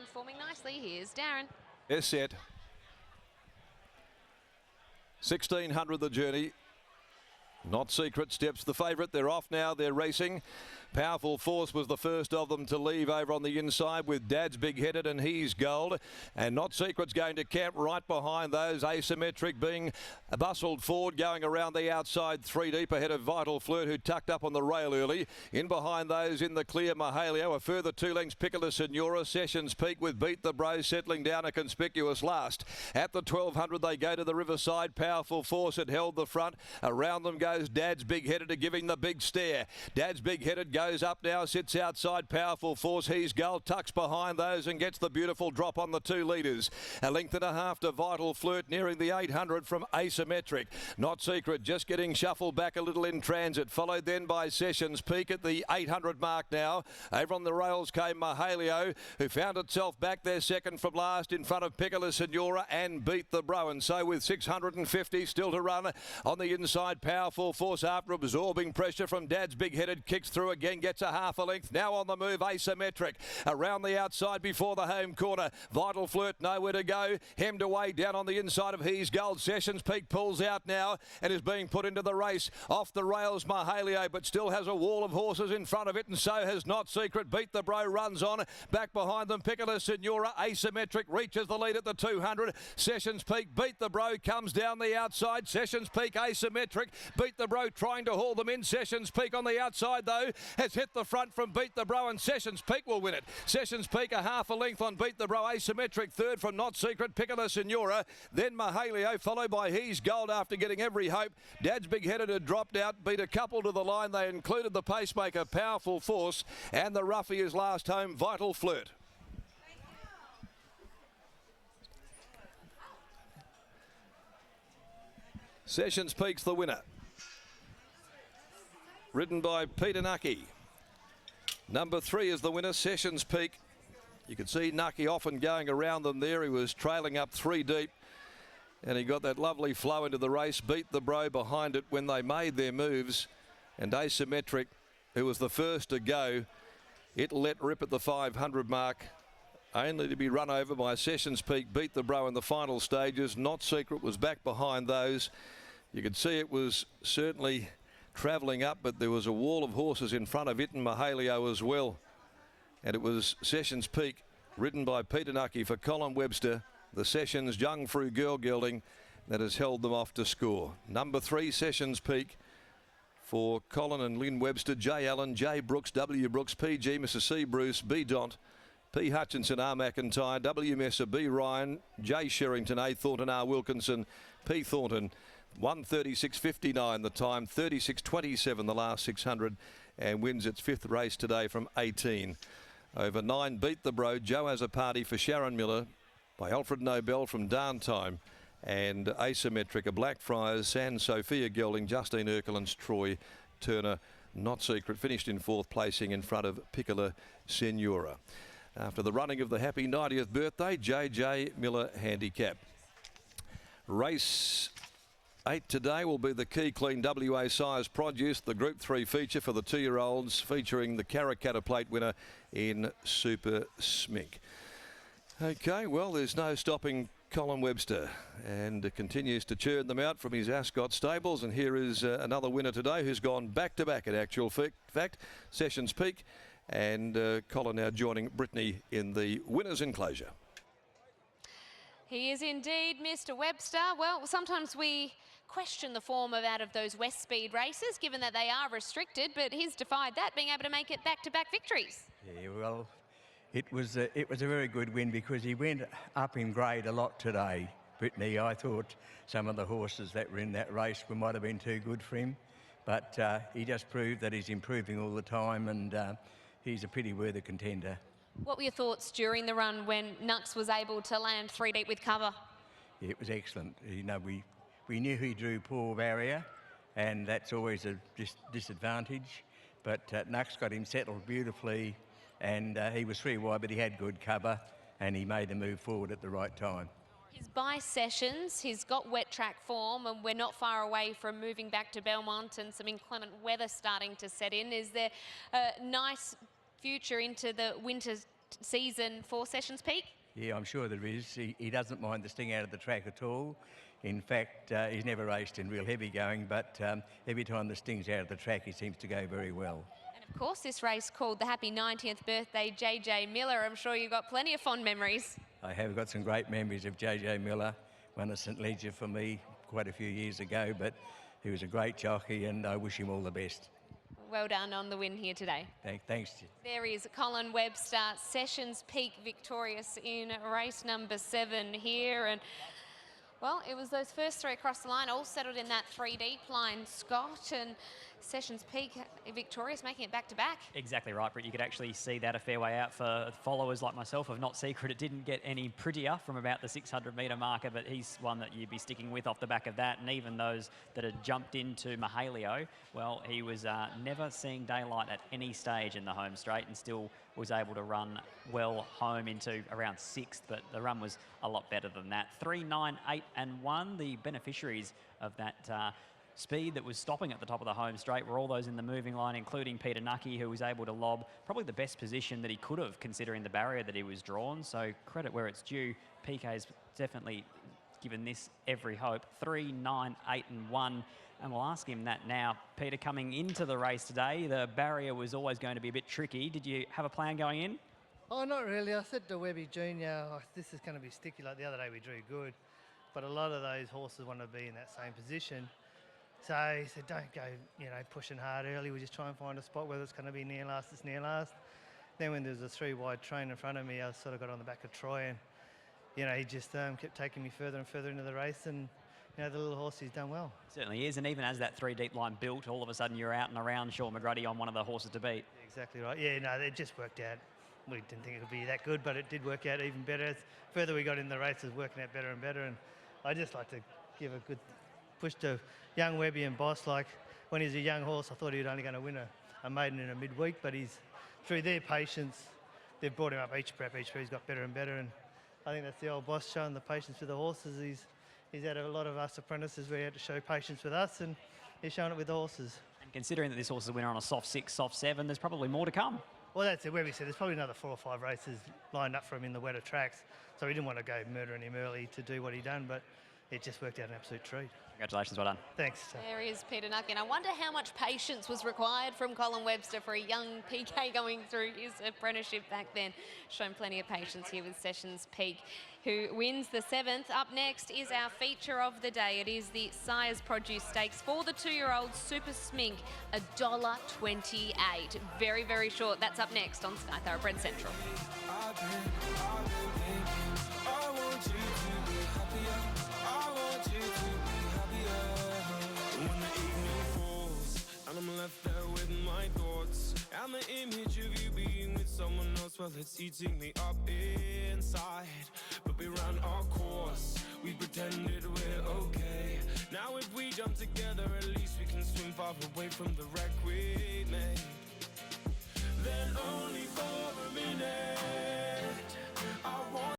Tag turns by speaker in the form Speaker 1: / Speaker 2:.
Speaker 1: line, forming nicely. Here's Darren.
Speaker 2: Is set. 1600 the journey. Not Secret steps the favourite. They're off now. They're racing. Powerful Force was the first of them to leave over on the inside with Dad's Big Headed and He's Gold. And Not Secret's going to camp right behind those. Asymmetric being bustled forward, going around the outside 3 deep ahead of Vital Flirt, who tucked up on the rail early. In behind those in the clear, Mahalio. A further 2 lengths, Piccola Senora. Sessions Peak with Beat the Bro settling down a conspicuous last. At the 1200 they go to the Riverside. Powerful Force had held the front. Around them goes Dad's Big Headed to giving the big stare. Dad's Big Headed goes up now, sits outside. Powerful Force, He's Gold, tucks behind those and gets the beautiful drop on the 2 leaders. A length and a half to Vital Flirt, nearing the 800 from Asymmetric. Not Secret just getting shuffled back a little in transit, followed then by Sessions Peak at the 800 mark now. Over on the rails came Mahalio, who found itself back there second from last in front of Piccola Senora and Beat the Bro. And so with 650 still to run on the inside, Powerful Force after absorbing pressure from Dad's Big Headed, kicks through again, gets a half a length. Now on the move, Asymmetric. Around the outside before the home corner. Vital Flirt nowhere to go. Hemmed away down on the inside of He's Gold. Sessions Peak pulls out now and is being put into the race. Off the rails, Mahalio, but still has a wall of horses in front of it, and so has Not Secret. Beat the Bro runs on. Back behind them, Piccola Senora. Asymmetric reaches the lead at the 200. Sessions Peak, Beat the Bro, comes down the outside. Sessions Peak, Asymmetric. Beat the Bro trying to haul them in. Sessions Peak on the outside though has hit the front from Beat the Bro, and Sessions Peak will win it. Sessions Peak a half a length on Beat the Bro. Asymmetric third from Not Secret. Piccola Senora, then Mahalio, followed by He's Gold after getting every hope. Dad's Big Headed had dropped out, beat a couple to the line. They included the pacemaker Powerful Force, and the roughie is last home, Vital Flirt. Sessions Peak's the winner, ridden by Peter Nucky. Number 3 is the winner, Sessions Peak. You could see Nucky often going around them there. He was trailing up 3 deep, and he got that lovely flow into the race. Beat the Bro behind it when they made their moves, and Asymmetric, who was the first to go, it let rip at the 500 mark, only to be run over by Sessions Peak. Beat the Bro in the final stages. Not Secret was back behind those. You could see it was certainly travelling up, but there was a wall of horses in front of it, and Mahalio as well. And it was Sessions Peak, ridden by Peter Nucky for Colin Webster, the Sessions Young Frou Girl gelding, that has held them off to score. Number 3, Sessions Peak, for Colin and Lynn Webster, J. Allen, J. Brooks, W. Brooks, PG, Mr. C. Bruce, B. Dont, P. Hutchinson, R. McIntyre, W. Messer, B. Ryan, J. Sherrington, A. Thornton, R. Wilkinson, P. Thornton. 1:36.59 the time, 36.27 the last 600, and wins its 5th race today from 18. Over 9, Beat the Bro, Joe Has a Party for Sharon Miller by Alfred Nobel from Darntime, and Asymmetric, a Blackfriars, San Sophia gelding, Justine Erkelen's Troy Turner. Not Secret finished in 4th placing in front of Piccola Senora. After the running of the happy 90th birthday, J.J. Miller Handicap. Race 8 today will be the Key Clean WA Sires Produce, the Group 3 feature for the 2-year-olds, featuring the Karrakatta Plate winner in Super Smink. Okay, well, there's no stopping Colin Webster, and continues to churn them out from his Ascot stables. And here is another winner today who's gone back-to-back at actual fact, Sessions Peak, and Colin now joining Brittany in the winner's enclosure.
Speaker 1: He is indeed Mr. Webster. Well, sometimes we question the form of out of those West Speed races, given that they are restricted, but he's defied that, being able to make it back-to-back victories.
Speaker 3: Yeah, well, it was a very good win because he went up in grade a lot today, Brittany. I thought some of the horses that were in that race might have been too good for him, but he just proved that he's improving all the time, and he's a pretty worthy contender.
Speaker 1: What were your thoughts during the run when Nux was able to land 3 deep with cover?
Speaker 3: Yeah, it was excellent. You know, we knew he drew poor barrier, and that's always a disadvantage. But Nux got him settled beautifully, and he was 3 wide, but he had good cover, and he made the move forward at the right time.
Speaker 1: His by Sessions, he's got wet track form, and we're not far away from moving back to Belmont and some inclement weather starting to set in. Is there a nice future into the winter season for Sessions Peak?
Speaker 3: Yeah, I'm sure there is. He doesn't mind the sting out of the track at all. In fact, he's never raced in real heavy going, but every time the sting's out of the track, he seems to go very well.
Speaker 1: And of course, this race called the Happy 90th Birthday JJ Miller. I'm sure you've got plenty of fond memories.
Speaker 3: I have got some great memories of JJ Miller, won a St Leger for me quite a few years ago, but he was a great jockey and I wish him all the best.
Speaker 1: Well done on the win here today.
Speaker 3: Thanks.
Speaker 1: There is Colin Webster, Sessions Peak victorious in race number 7 here. And well, it was those first 3 across the line, all settled in that 3 deep line. Scott and Sessions Peak victorious, making it back to back.
Speaker 4: Exactly right, Britt. You could actually see that a fair way out for followers like myself of Not Secret. It didn't get any prettier from about the 600-metre marker, but he's one that you'd be sticking with off the back of that. And even those that had jumped into Mahaleo, well, he was never seeing daylight at any stage in the home straight and still was able to run well home into around 6th, but the run was a lot better than that. 3, 9, 8 and 1, the beneficiaries of that speed that was stopping at the top of the home straight were all those in the moving line, including Peter Nucky, who was able to lob probably the best position that he could have, considering the barrier that he was drawn. So credit where it's due. PK's definitely given this every hope. 3, 9, 8 and 1. And we'll ask him that now. Peter, coming into the race today, the barrier was always going to be a bit tricky. Did you have a plan going in?
Speaker 5: Oh, not really. I said to Webby Junior, oh, this is going to be sticky. Like the other day we drew good, but a lot of those horses want to be in that same position. So he said, don't go, pushing hard early. We just try and find a spot, whether it's going to be near last, it's near last. Then when there was a 3-wide train in front of me, I sort of got on the back of Troy and, he just kept taking me further and further into the race and, the little horse, he's done well.
Speaker 4: Certainly is, and even as that 3 deep line built, all of a sudden you're out and around Sean McGruddy on one of the horses to beat.
Speaker 5: Exactly right. Yeah, no, it just worked out. We didn't think it would be that good, but it did work out even better. As further we got in the race, it was working out better and better, and I just like to give a good push to young Webby and Boss. Like when he's a young horse, I thought he was only going to win a maiden in a midweek, but he's through their patience, they've brought him up each prep. He's got better and better, and I think that's the old Boss showing the patience with the horses. He's had a lot of us apprentices where he had to show patience with us, and he's showing it with the horses.
Speaker 4: And considering that this horse is a winner on a soft 6, soft 7, there's probably more to come.
Speaker 5: Well, that's it. Webby said there's probably another 4 or 5 races lined up for him in the wetter tracks, so we didn't want to go murdering him early to do what he done, but it just worked out an absolute treat.
Speaker 4: Congratulations, well done.
Speaker 5: Thanks.
Speaker 1: There is Peter Nucky, and I wonder how much patience was required from Colin Webster for a young PK going through his apprenticeship back then. Shown plenty of patience here with Sessions Peak, who wins the 7th. Up next is our feature of the day. It is the Sires Produce Stakes for the 2-year-old Super Smink, $1.28. Very, very short. That's up next on Sky Thoroughbred Central.
Speaker 6: I'm left there with my thoughts and the image of you being with someone else. Well, it's eating me up inside, but we ran our course. We pretended we're okay. Now if we jump together, at least we can swim far away from the wreck we made. Then only for a minute I want